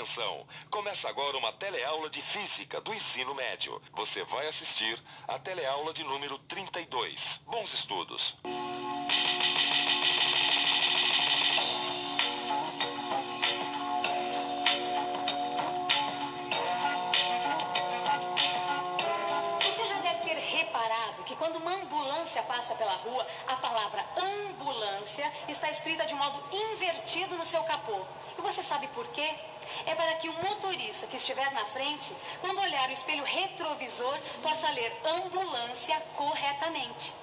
Atenção! Começa agora uma teleaula de física do ensino médio. Você vai assistir a teleaula de número 32. Bons estudos! Você já deve ter reparado que quando uma ambulância passa pela rua, a palavra ambulância está escrita de modo invertido no seu capô. E você sabe por quê? É para que o motorista que estiver na frente, quando olhar o espelho retrovisor, possa ler ambulância corretamente.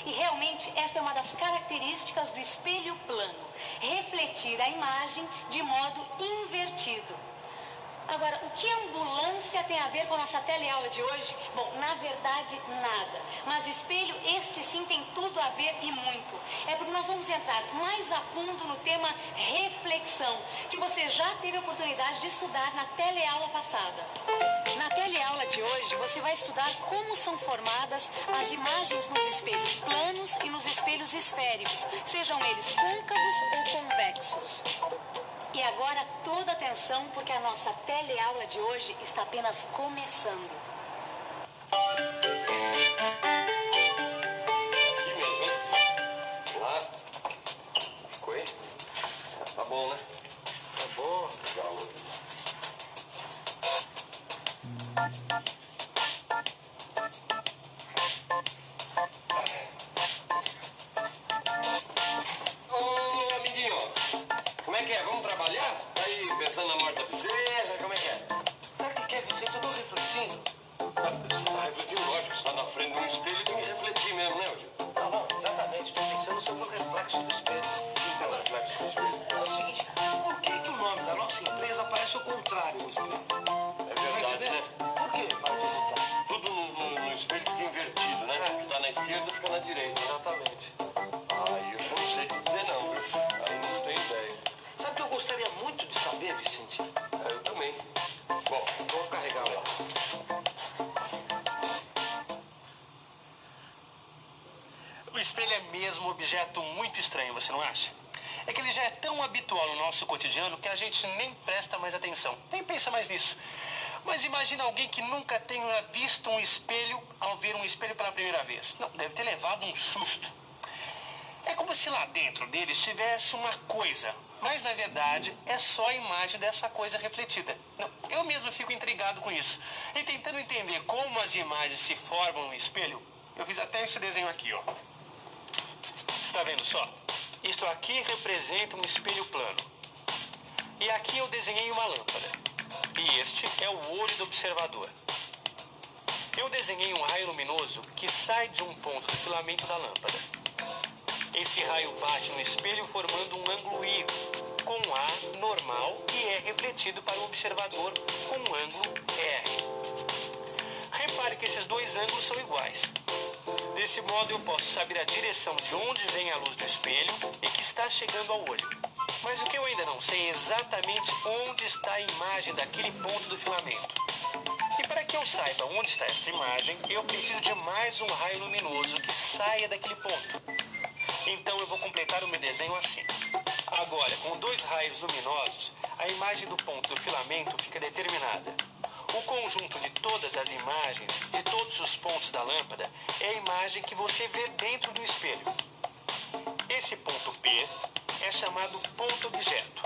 E realmente esta é uma das características do espelho plano, refletir a imagem de modo invertido. Agora, o que a ambulância tem a ver com a nossa teleaula de hoje? Bom, na verdade, nada. Mas espelho, este sim tem tudo a ver e muito. É porque nós vamos entrar mais a fundo no tema reflexão, que você já teve a oportunidade de estudar na teleaula passada. Na teleaula de hoje, você vai estudar como são formadas as imagens nos espelhos planos e nos espelhos esféricos, sejam eles côncavos ou convexos. E agora toda atenção, porque a nossa teleaula de hoje está apenas começando. Aqui mesmo, hein? Lá. Ficou aí? Tá bom, né? Tá bom. Legal. Ô, amiguinho. Como é que é? Vamos trabalhar? Tá aí pensando na morte da bezerra? Como é que é? Sabe o que é, Vicente? Eu tô refletindo. Você tá refletindo, lógico. Você tá na frente de um espelho e tem que refletir mesmo, né, Eugênio? Não, exatamente. Estou pensando sobre o reflexo do espelho. Então, o reflexo do espelho. É o seguinte, por que o nome da nossa empresa parece o contrário no espelho? É verdade, né? Por quê? Parece o contrário. Tudo no espelho fica invertido, né? O que tá na esquerda fica na direita. Exatamente. Aí eu não sei o que dizer não, viu? Aí não tenho ideia. Sabe o que eu gostaria muito de saber, Vicente? Eu também. Bom, Vou carregar lá. O espelho é mesmo um objeto muito estranho, você não acha? É que ele já é tão habitual no nosso cotidiano que a gente nem presta mais atenção, nem pensa mais nisso. Mas imagina alguém que nunca tenha visto um espelho ao ver um espelho pela primeira vez. Não, deve ter levado um susto. É como se lá dentro dele estivesse uma coisa, mas na verdade é só a imagem dessa coisa refletida. Não, eu mesmo fico intrigado com isso. E tentando entender como as imagens se formam no espelho, eu fiz até esse desenho aqui, ó. Está vendo só? Isto aqui representa um espelho plano. E aqui eu desenhei uma lâmpada. E este é o olho do observador. Eu desenhei um raio luminoso que sai de um ponto do filamento da lâmpada. Esse raio bate no espelho formando um ângulo Y, com A normal, e é refletido para o observador com um ângulo R. Repare que esses dois ângulos são iguais. Desse modo eu posso saber a direção de onde vem a luz do espelho e que está chegando ao olho. Mas o que eu ainda não sei é exatamente onde está a imagem daquele ponto do filamento. E para que eu saiba onde está esta imagem, eu preciso de mais um raio luminoso que saia daquele ponto. Então eu vou completar o meu desenho assim. Agora, com dois raios luminosos, a imagem do ponto do filamento fica determinada. O conjunto de todas as imagens, de todos os pontos da lâmpada, é a imagem que você vê dentro do espelho. Esse ponto P é chamado ponto objeto.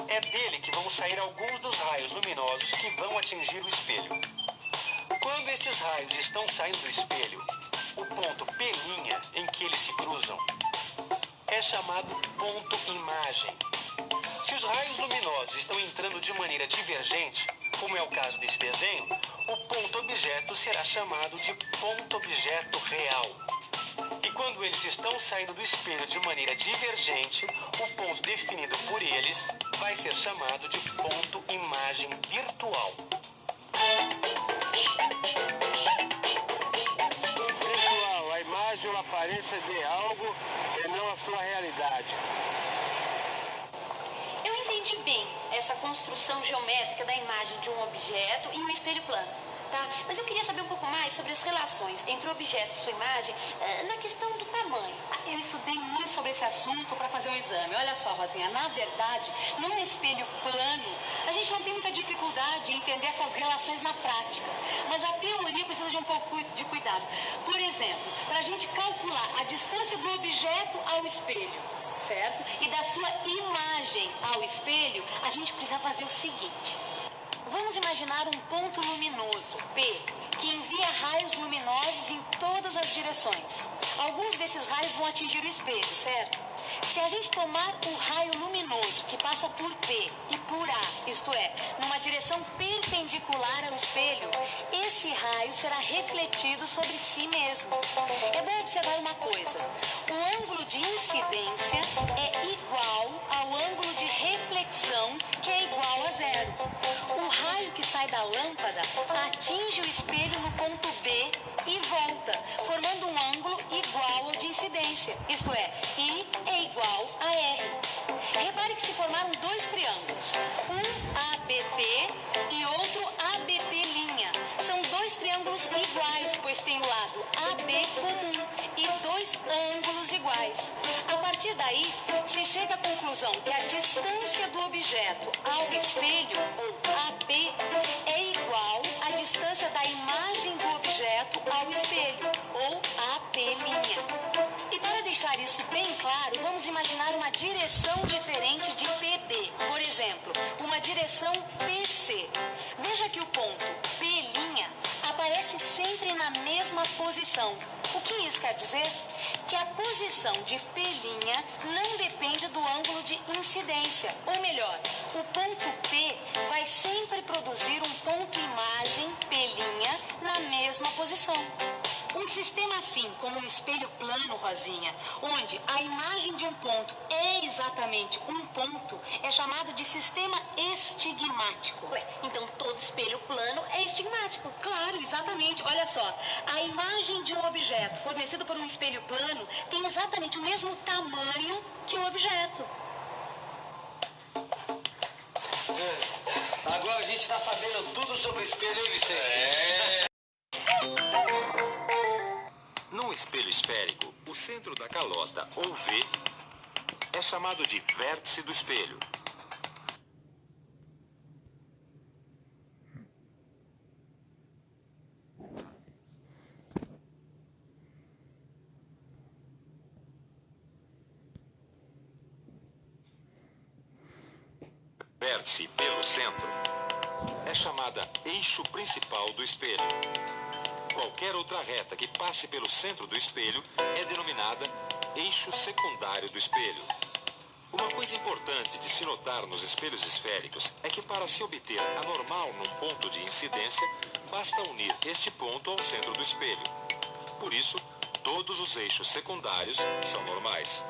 É dele que vão sair alguns dos raios luminosos que vão atingir o espelho. Quando estes raios estão saindo do espelho, o ponto P' em que eles se cruzam é chamado ponto imagem. Se os raios luminosos estão entrando de maneira divergente, como é o caso desse desenho, o ponto objeto será chamado de ponto objeto real. E quando eles estão saindo do espelho de maneira divergente, o ponto definido por eles vai ser chamado de ponto imagem virtual. pessoal, a imagem ou a aparência de algo e não a sua realidade. Eu entendi bem essa construção geométrica da imagem de um objeto e um espelho plano. tá? Mas eu queria saber um pouco mais sobre as relações entre o objeto e sua imagem na questão do tamanho. Eu estudei muito sobre esse assunto para fazer um exame. Olha só, Rosinha, na verdade, num espelho plano, a gente não tem muita dificuldade em entender essas relações na prática. Mas a teoria precisa de um pouco de cuidado. Por exemplo, para a gente calcular a distância do objeto ao espelho, certo? E da sua imagem ao espelho, a gente precisa fazer o seguinte. Vamos imaginar um ponto luminoso, P, que envia raios luminosos em todas as direções. Alguns desses raios vão atingir o espelho, certo? Se a gente tomar o raio luminoso que passa por P e por A, isto é, numa direção perpendicular ao espelho, esse raio será refletido sobre si mesmo. É bom observar uma coisa: o ângulo de incidência é igual ao ângulo de reflexão, que é igual a zero. O raio que sai da lâmpada atinge o espelho no ponto B e volta, formando um ângulo igual ao de incidência, isto é, I é igual a R. Repare que se formaram dois triângulos, um ABP e outro ABP'. São dois triângulos iguais, pois tem o lado AB comum e dois ângulos iguais. A partir daí, se chega à conclusão que a distância do objeto ao espelho, ou AP, é igual à distância da imagem do objeto ao espelho, ou AP'. E para deixar isso bem claro, vamos imaginar uma direção diferente de PB. Por exemplo, uma direção PC. Veja que o ponto P' aparece sempre na mesma posição. O que isso quer dizer? Que a posição de P' não depende do ângulo de incidência. Ou melhor, o ponto P vai sempre produzir um ponto imagem P' na mesma posição. Um sistema assim, como um espelho plano, Rosinha, onde a imagem de um ponto é exatamente um ponto, é chamado de sistema estigmático. Ué, então todo espelho plano é estigmático. Claro, exatamente. Olha só, a imagem de um objeto fornecido por um espelho plano tem exatamente o mesmo tamanho que o objeto. Agora a gente tá sabendo tudo sobre o espelho, hein, Vicente? Num espelho esférico, o centro da calota, ou V, é chamado de vértice do espelho. Vértice pelo centro é chamada eixo principal do espelho. Qualquer outra reta que passe pelo centro do espelho é denominada eixo secundário do espelho. Uma coisa importante de se notar nos espelhos esféricos é que para se obter a normal num ponto de incidência, basta unir este ponto ao centro do espelho. Por isso, todos os eixos secundários são normais.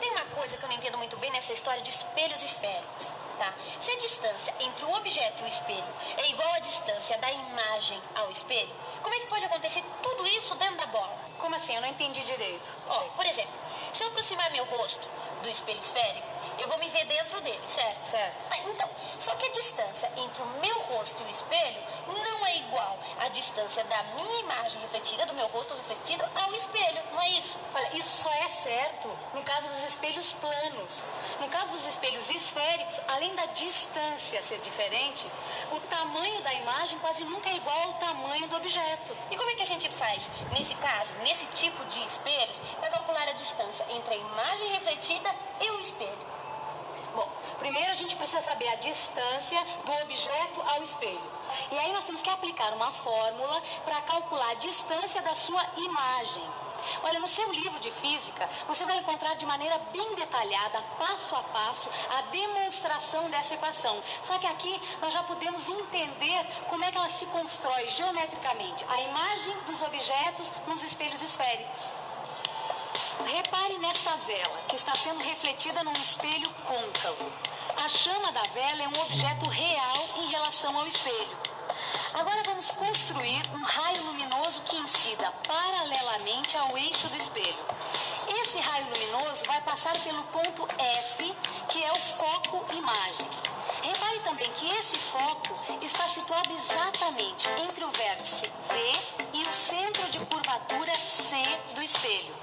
Tem uma coisa que eu não entendo muito bem nessa história de espelhos esféricos, tá? Se a distância entre o objeto e o espelho é igual à distância da imagem ao espelho, como é que pode acontecer tudo isso dentro da bola? Como assim? Eu não entendi direito. Ó, por exemplo, se eu aproximar meu rosto do espelho esférico, eu vou me ver dentro dele, certo? Certo. Então, só que a distância entre o meu rosto e o espelho não é igual à distância da minha imagem refletida, do meu rosto refletido, ao espelho, não é isso? Olha, isso só é certo no caso dos espelhos planos. No caso dos espelhos esféricos, além da distância ser diferente, o tamanho da imagem quase nunca é igual ao tamanho do objeto. E como é que a gente faz, nesse caso, nesse tipo de espelhos, para calcular a distância entre a imagem refletida e o espelho? Bom, primeiro a gente precisa saber a distância do objeto ao espelho. E aí nós temos que aplicar uma fórmula para calcular a distância da sua imagem. Olha, no seu livro de física, você vai encontrar de maneira bem detalhada, passo a passo, a demonstração dessa equação. Só que aqui nós já podemos entender como é que ela se constrói geometricamente, a imagem dos objetos nos espelhos esféricos. Repare nesta vela, que está sendo refletida num espelho côncavo. A chama da vela é um objeto real em relação ao espelho. Agora vamos construir um raio luminoso que incida paralelamente ao eixo do espelho. Esse raio luminoso vai passar pelo ponto F, que é o foco imagem. Repare também que esse foco está situado exatamente entre o vértice V e o centro de curvatura C do espelho.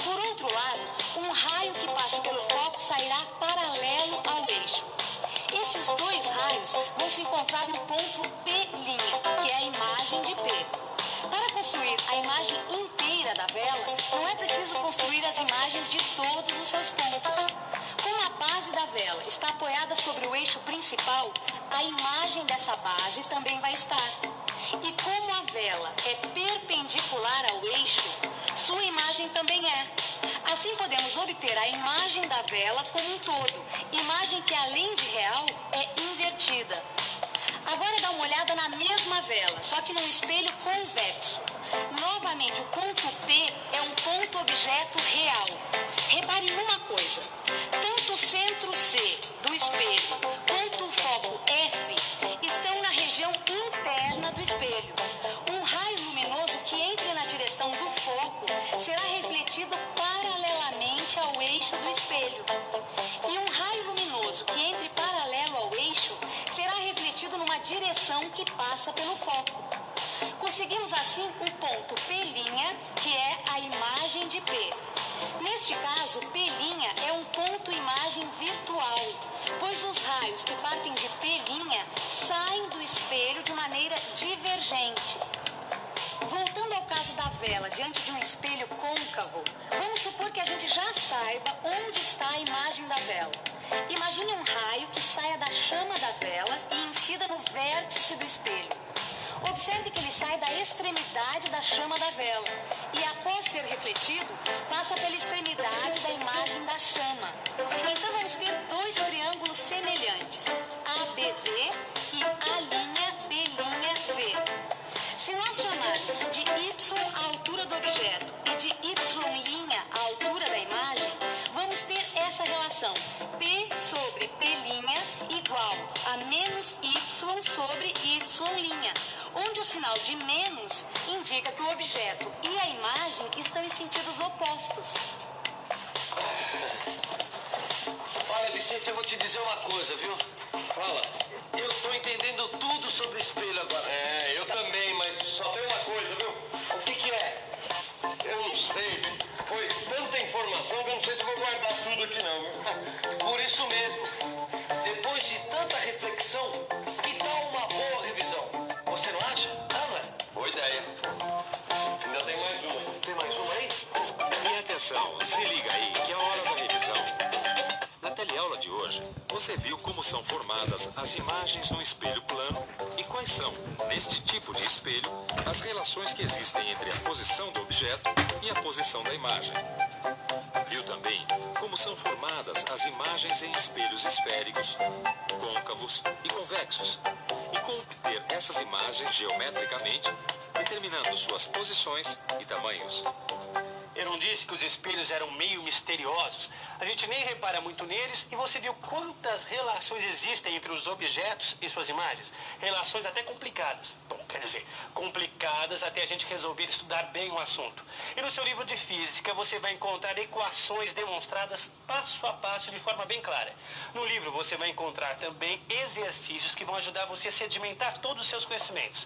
Por outro lado, um raio que passe pelo foco sairá paralelo ao eixo. Esses dois raios vão se encontrar no ponto P', que é a imagem de P. Para construir a imagem inteira da vela, não é preciso construir as imagens de todos os seus pontos. Como a base da vela está apoiada sobre o eixo principal, a imagem dessa base também vai estar. E como a vela é perpendicular ao eixo, sua imagem também é. Assim podemos obter a imagem da vela como um todo, imagem que além de real é invertida. Agora dá uma olhada na mesma vela, só que num espelho convexo. Novamente, o ponto P é um ponto objeto real. Repare numa coisa, tanto o centro C do espelho quanto o foco F estão na região interna do espelho. Um raio luminoso que entre na direção do foco será refletido paralelamente ao eixo do espelho. E um raio luminoso que entre paralelo ao eixo será refletido numa direção que passa pelo foco. Conseguimos assim o ponto P', que é a imagem de P. Neste caso, P' é um ponto imagem virtual, pois os raios que partem de P' saem do espelho de maneira divergente. Voltando ao caso da vela diante de um espelho côncavo, vamos supor que a gente já saiba onde está a imagem da vela. Imagine um raio que saia da chama da vela e incida no vértice do espelho. Observe que ele sai da extremidade da chama da vela e, após ser refletido, passa pela extremidade da imagem da chama. Então vamos ter dois triângulos semelhantes, ABV e A'B', Se nós chamarmos de Y a altura do objeto e de Y' a altura da imagem, vamos ter essa relação, P sobre P' igual a menos Y sobre Y', onde o sinal de menos indica que o objeto e a imagem estão em sentidos opostos. Olha, Vicente, eu vou te dizer uma coisa, viu? Fala. Eu tô entendendo tudo sobre o espelho agora. É, eu também, mas só tem uma coisa, viu? O que que é? Eu não sei, viu? Foi tanta informação que eu não sei se eu vou guardar tudo aqui não, viu? Por isso mesmo, depois de tanta reflexão, que tal uma boa revisão? Você não acha? Ah, não é? Boa ideia. Ainda tem mais uma. Tem mais uma aí? E atenção, se liga aí que é a hora da revisão. Na teleaula de hoje, você viu como são formadas as imagens no espelho plano e quais são, neste tipo de espelho, as relações que existem entre a posição do objeto e a posição da imagem. Viu também como são formadas as imagens em espelhos esféricos, côncavos e convexos, e como obter essas imagens geometricamente, determinando suas posições e tamanhos. Eu não disse que os espelhos eram meio misteriosos. A gente nem repara muito neles e você viu quantas relações existem entre os objetos e suas imagens. Relações até complicadas. Bom, quer dizer, complicadas até a gente resolver estudar bem o assunto. E no seu livro de física você vai encontrar equações demonstradas passo a passo de forma bem clara. No livro você vai encontrar também exercícios que vão ajudar você a sedimentar todos os seus conhecimentos.